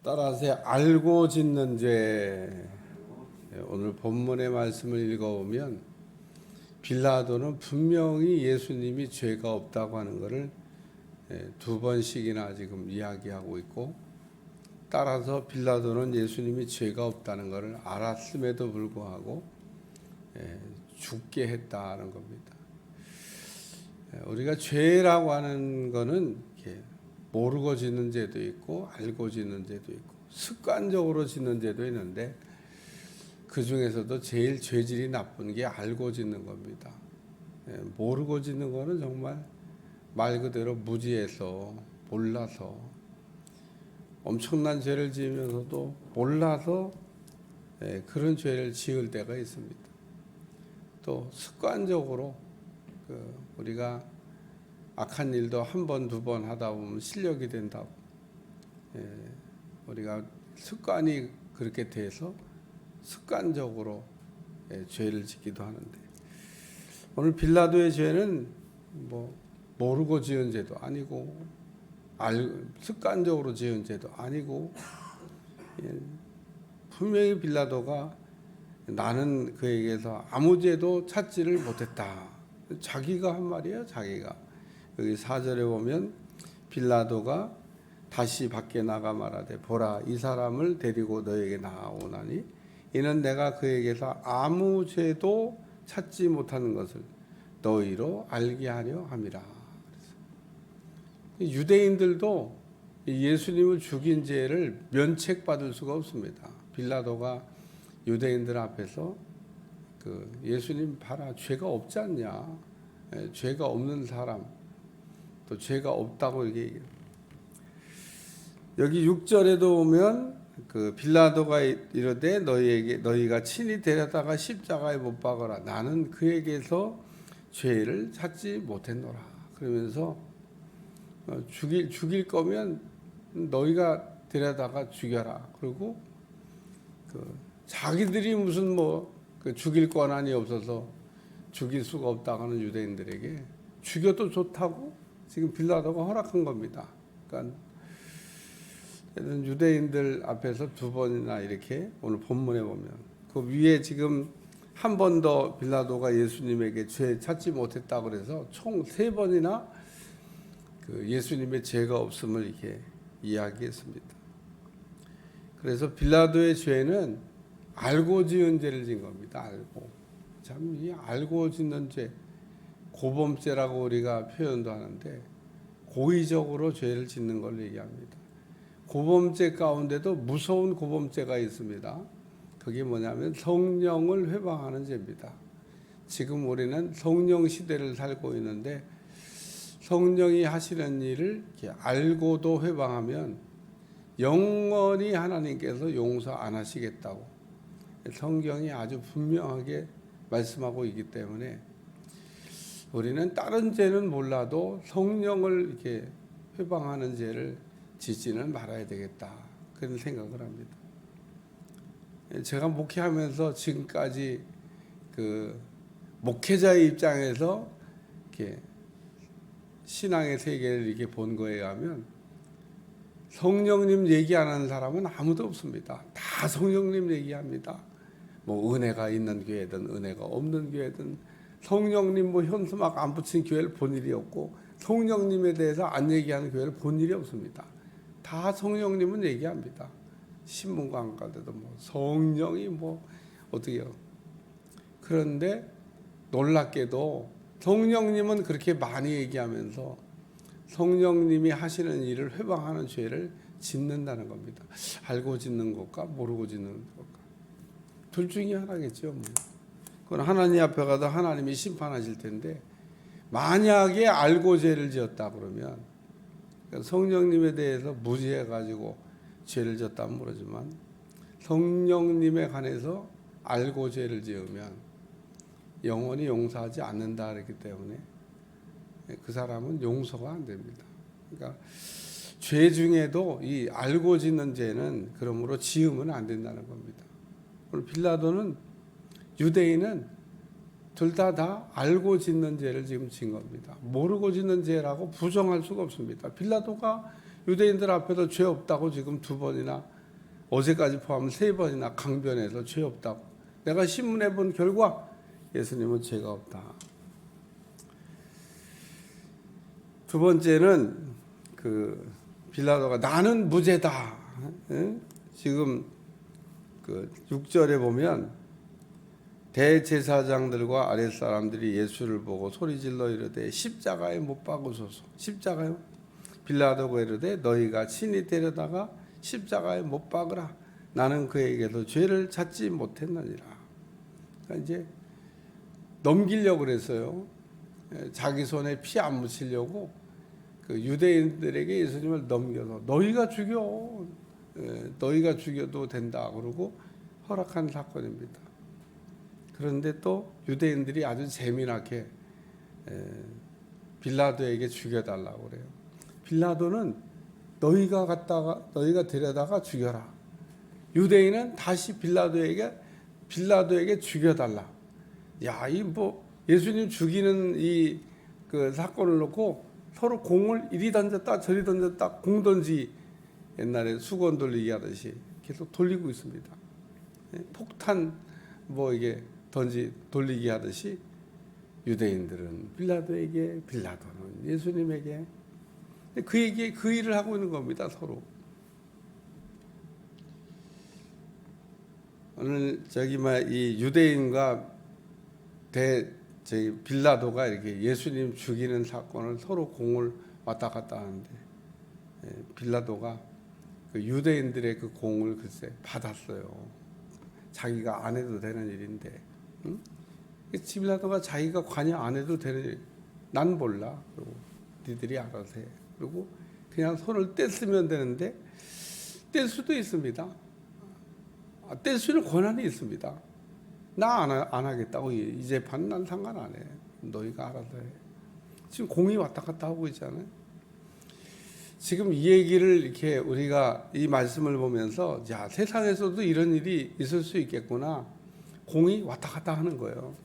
따라서 알고 짓는 죄. 오늘 본문의 말씀을 읽어보면 빌라도는 분명히 예수님이 죄가 없다고 하는 것을 두 번씩이나 지금 이야기하고 있고, 따라서 빌라도는 예수님이 죄가 없다는 것을 알았음에도 불구하고 죽게 했다는 겁니다. 우리가 죄라고 하는 것은 모르고 짓는 죄도 있고 알고 짓는 죄도 있고 습관적으로 짓는 죄도 있는데, 그 중에서도 제일 죄질이 나쁜 게 알고 짓는 겁니다. 모르고 짓는 거는 정말 말 그대로 무지해서 몰라서 엄청난 죄를 지으면서도 몰라서 그런 죄를 지을 때가 있습니다. 또 습관적으로 우리가 악한 일도 한 번, 두 번 하다 보면 실력이 된다고, 우리가 습관이 그렇게 돼서 습관적으로 죄를 짓기도 하는데, 오늘 빌라도의 죄는 모르고 지은 죄도 아니고 습관적으로 지은 죄도 아니고, 분명히 빌라도가 나는 그에게서 아무 죄도 찾지를 못했다. 자기가 한 말이에요. 자기가. 여기 4절에 보면 빌라도가 다시 밖에 나가 말하되 보라, 이 사람을 데리고 너에게 나아오나니 이는 내가 그에게서 아무 죄도 찾지 못하는 것을 너희로 알게 하려 함이라. 유대인들도 예수님을 죽인 죄를 면책받을 수가 없습니다. 빌라도가 유대인들 앞에서 예수님 봐라, 죄가 없지 않냐, 죄가 없는 사람, 또 죄가 없다고 얘기해요. 여기 6절에도 보면 빌라도가 이르되 너희가 친히 데려다가 십자가에 못 박아라. 나는 그에게서 죄를 찾지 못했노라. 그러면서 죽일 거면 너희가 데려다가 죽여라. 그리고 자기들이 무슨 죽일 권한이 없어서 죽일 수가 없다고 하는 유대인들에게 죽여도 좋다고 지금 빌라도가 허락한 겁니다. 그러니까 유대인들 앞에서 두 번이나 이렇게 오늘 본문에 보면 그 위에 지금 한 번 더 빌라도가 예수님에게 죄 찾지 못했다고 그래서 총 세 번이나 예수님의 죄가 없음을 이렇게 이야기했습니다. 그래서 빌라도의 죄는 알고 지은 죄를 지은 겁니다. 알고. 참, 이 알고 짓는 죄, 고범죄라고 우리가 표현도 하는데, 고의적으로 죄를 짓는 걸 얘기합니다. 고범죄 가운데도 무서운 고범죄가 있습니다. 그게 뭐냐면 성령을 회방하는 죄입니다. 지금 우리는 성령 시대를 살고 있는데, 성령이 하시는 일을 이렇게 알고도 회방하면 영원히 하나님께서 용서 안 하시겠다고 성경이 아주 분명하게 말씀하고 있기 때문에, 우리는 다른 죄는 몰라도 성령을 이렇게 회방하는 죄를 짓지는 말아야 되겠다, 그런 생각을 합니다. 제가 목회하면서 지금까지 목회자의 입장에서 이렇게 신앙의 세계를 이렇게 본 거에 의하면 성령님 얘기 안 하는 사람은 아무도 없습니다. 다 성령님 얘기합니다. 은혜가 있는 교회든 은혜가 없는 교회든 성령님 현수막 안 붙인 교회를 본 일이 없고, 성령님에 대해서 안 얘기하는 교회를 본 일이 없습니다. 다 성령님은 얘기합니다. 신문관 가도 성령이 어떻게요? 그런데 놀랍게도 성령님은 그렇게 많이 얘기하면서 성령님이 하시는 일을 회방하는 죄를 짓는다는 겁니다. 알고 짓는 것과 모르고 짓는 것과 둘 중에 하나겠죠. 그건 하나님 앞에 가도 하나님이 심판하실 텐데, 만약에 알고 죄를 지었다 그러면, 성령님에 대해서 무지해가지고 죄를 지었다면 모르지만 성령님에 관해서 알고 죄를 지으면 영원히 용서하지 않는다 그랬기 때문에 그 사람은 용서가 안 됩니다. 그러니까 죄 중에도 이 알고 짓는 죄는 그러므로 지으면 안 된다는 겁니다. 오늘 빌라도는, 유대인은 둘 다 알고 짓는 죄를 지금 진 겁니다. 모르고 짓는 죄라고 부정할 수가 없습니다. 빌라도가 유대인들 앞에서 죄 없다고 지금 두 번이나 어제까지 포함 3번이나 강변해서 죄 없다고. 내가 신문해 본 결과 예수님은 죄가 없다. 두 번째는 그 빌라도가 나는 무죄다. 지금 그 6절에 보면 대제사장들과 아랫사람들이 예수를 보고 소리질러 이르되 십자가에 못 박으소서. 십자가요? 빌라도가 이르되 너희가 친히 데려다가 십자가에 못 박으라. 나는 그에게도 죄를 찾지 못했느니라. 그러니까 이제 넘기려고 그랬어요. 자기 손에 피 안 묻히려고 그 유대인들에게 예수님을 넘겨서 너희가 죽여, 너희가 죽여도 된다 그러고 허락한 사건입니다. 그런데 또 유대인들이 아주 재미나게 빌라도에게 죽여달라고 그래요. 빌라도는 너희가 데려다가 죽여라. 유대인은 다시 빌라도에게 죽여달라. 야, 이 뭐 예수님 죽이는 이 그 사건을 놓고 서로 공을 이리 던졌다 저리 던졌다 공던지 옛날에 수건 돌리기 하듯이 계속 돌리고 있습니다. 폭탄 뭐 이게 돌리기 하듯이 유대인들은 빌라도에게, 빌라도는 예수님에게 그에게 그 일을 하고 있는 겁니다. 서로. 오늘 이 유대인과 빌라도가 이렇게 예수님 죽이는 사건을 서로 공을 왔다 갔다 하는데 빌라도가 그 유대인들의 그 공을 글쎄 받았어요. 자기가 안 해도 되는 일인데, 응? 빌라도가 자기가 관여 안 해도 되는 일, 난 몰라. 그리고 니들이 알아서 해. 그리고 그냥 손을 뗐으면 되는데 뗄 수도 있습니다. 뗄 수 있는 권한이 있습니다. 나 안 하겠다고. 이 재판 난 상관 안 해. 너희가 알아서 해. 지금 공이 왔다 갔다 하고 있잖아요. 지금 이 얘기를 이렇게 우리가 이 말씀을 보면서 야, 세상에서도 이런 일이 있을 수 있겠구나. 공이 왔다 갔다 하는 거예요.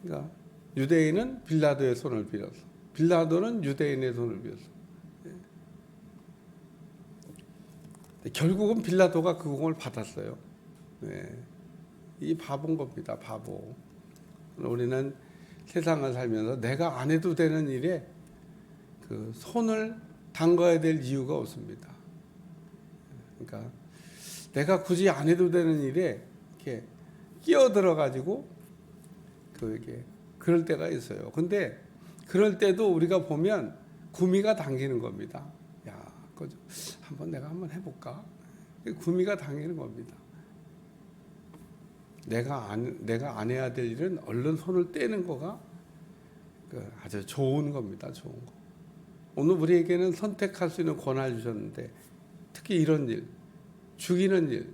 그러니까 유대인은 빌라도의 손을 빌어서, 빌라도는 유대인의 손을 빌어서. 결국은 빌라도가 그 공을 받았어요. 이 바보인 겁니다. 바보. 우리는 세상을 살면서 내가 안 해도 되는 일에 그 손을 담가야 될 이유가 없습니다. 그러니까 내가 굳이 안 해도 되는 일에 이렇게 끼어들어 가지고 그럴 때가 있어요. 근데 그럴 때도 우리가 보면 구미가 당기는 겁니다. 야, 내가 한번 해볼까? 구미가 당기는 겁니다. 내가 안 해야 될 일은 얼른 손을 떼는 거가 아주 좋은 겁니다. 좋은 거. 오늘 우리에게는 선택할 수 있는 권한을 주셨는데 특히 이런 일, 죽이는 일,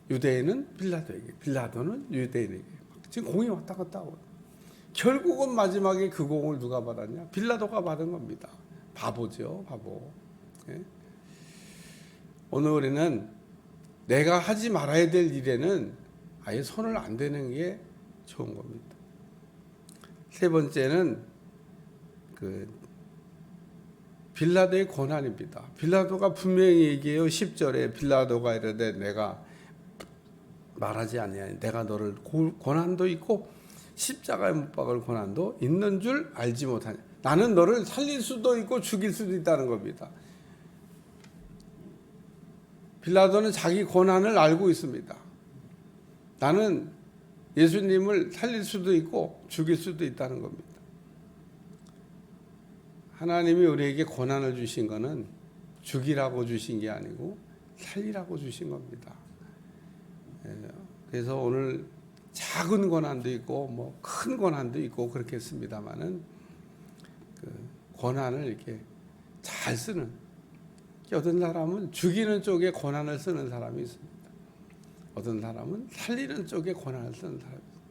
유대인은 빌라도에게, 빌라도는 유대인에게 지금 공이 왔다 갔다 하고 결국은 마지막에 그 공을 누가 받았냐? 빌라도가 받은 겁니다. 바보죠, 바보. 오늘 우리는 내가 하지 말아야 될 일에는 아예 손을 안 대는 게 좋은 겁니다. 세 번째는 빌라도의 권한입니다. 빌라도가 분명히 얘기해요. 10절에 빌라도가 이르되 내가 말하지 아니하니 내가 너를 권한도 있고 십자가에 못 박을 권한도 있는 줄 알지 못하냐. 나는 너를 살릴 수도 있고 죽일 수도 있다는 겁니다. 빌라도는 자기 권한을 알고 있습니다. 나는 예수님을 살릴 수도 있고 죽일 수도 있다는 겁니다. 하나님이 우리에게 권한을 주신 것은 죽이라고 주신 게 아니고 살리라고 주신 겁니다. 그래서 오늘 작은 권한도 있고 뭐 큰 권한도 있고 그렇겠습니다만은 그 권한을 이렇게 잘 쓰는, 어떤 사람은 죽이는 쪽에 권한을 쓰는 사람이 있습니다. 어떤 사람은 살리는 쪽에 권한을 쓰는 사람이 있습니다.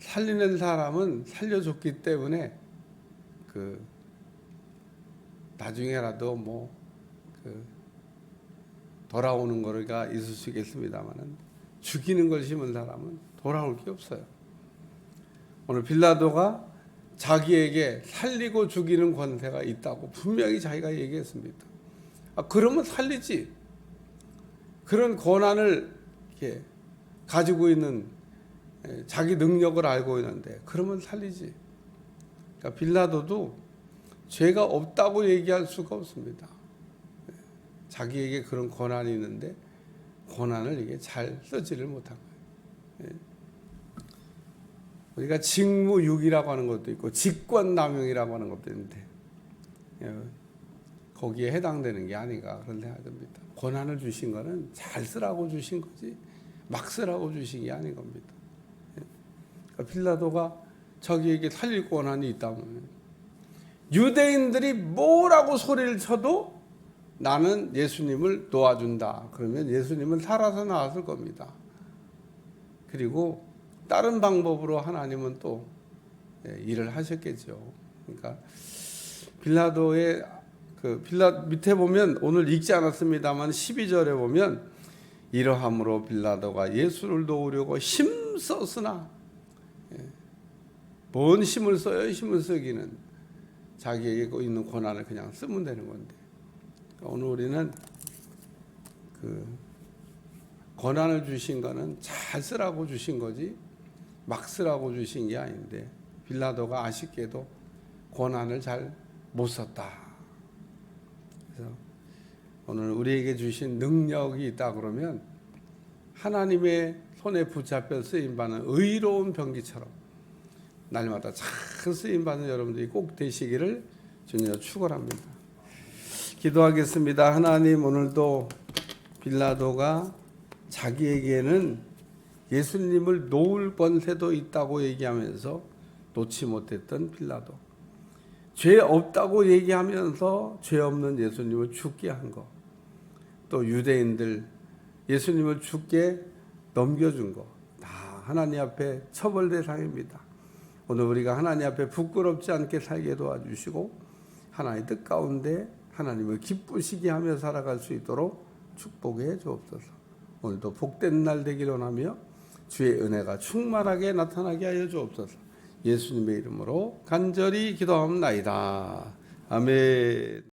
살리는 사람은 살려줬기 때문에 나중에라도 돌아오는 거가 있을 수 있겠습니다만은 죽이는 걸 심은 사람은 돌아올 게 없어요. 오늘 빌라도가 자기에게 살리고 죽이는 권세가 있다고 분명히 자기가 얘기했습니다. 그러면 살리지. 그런 권한을 이렇게 가지고 있는 자기 능력을 알고 있는데 그러면 살리지. 그러니까 빌라도도 죄가 없다고 얘기할 수가 없습니다. 자기에게 그런 권한이 있는데 권한을 이게 잘 쓰지를 못한 거예요. 우리가 직무유기라고 하는 것도 있고 직권남용이라고 하는 것도 있는데 거기에 해당되는 게 아닌가 그런 생각이 듭니다. 권한을 주신 거는 잘 쓰라고 주신 거지 막 쓰라고 주신 게 아닌 겁니다. 그러니까 빌라도가 자기에게 살릴 권한이 있다면 유대인들이 뭐라고 소리를 쳐도 나는 예수님을 도와준다. 그러면 예수님은 살아서 나왔을 겁니다. 그리고 다른 방법으로 하나님은 또 일을 하셨겠죠. 그러니까 빌라도의 밑에 보면 오늘 읽지 않았습니다만 12절에 보면 이러함으로 빌라도가 예수를 도우려고 힘썼으나 뭔 힘을 써요? 힘을 쓰기는 자기에게 있는 권한을 그냥 쓰면 되는 건데 오늘 우리는 권한을 주신 거는 잘 쓰라고 주신 거지 막 쓰라고 주신 게 아닌데 빌라도가 아쉽게도 권한을 잘 못 썼다. 그래서 오늘 우리에게 주신 능력이 있다 그러면 하나님의 손에 붙잡혀 쓰임받는 의로운 병기처럼 날마다 잘 쓰임받는 여러분들이 꼭 되시기를 주님으로 축원합니다. 기도하겠습니다. 하나님 오늘도 빌라도가 자기에게는 예수님을 놓을 권세도 있다고 얘기하면서 놓지 못했던 빌라도 죄 없다고 얘기하면서 죄 없는 예수님을 죽게 한 거 또 유대인들 예수님을 죽게 넘겨준 거 다 하나님 앞에 처벌 대상입니다. 오늘 우리가 하나님 앞에 부끄럽지 않게 살게 도와주시고 하나님의 뜻 가운데 하나님을 기쁘시게 하며 살아갈 수 있도록 축복해 주옵소서. 오늘도 복된 날 되기를 원하며 주의 은혜가 충만하게 나타나게 하여 주옵소서. 예수님의 이름으로 간절히 기도하옵나이다. 아멘.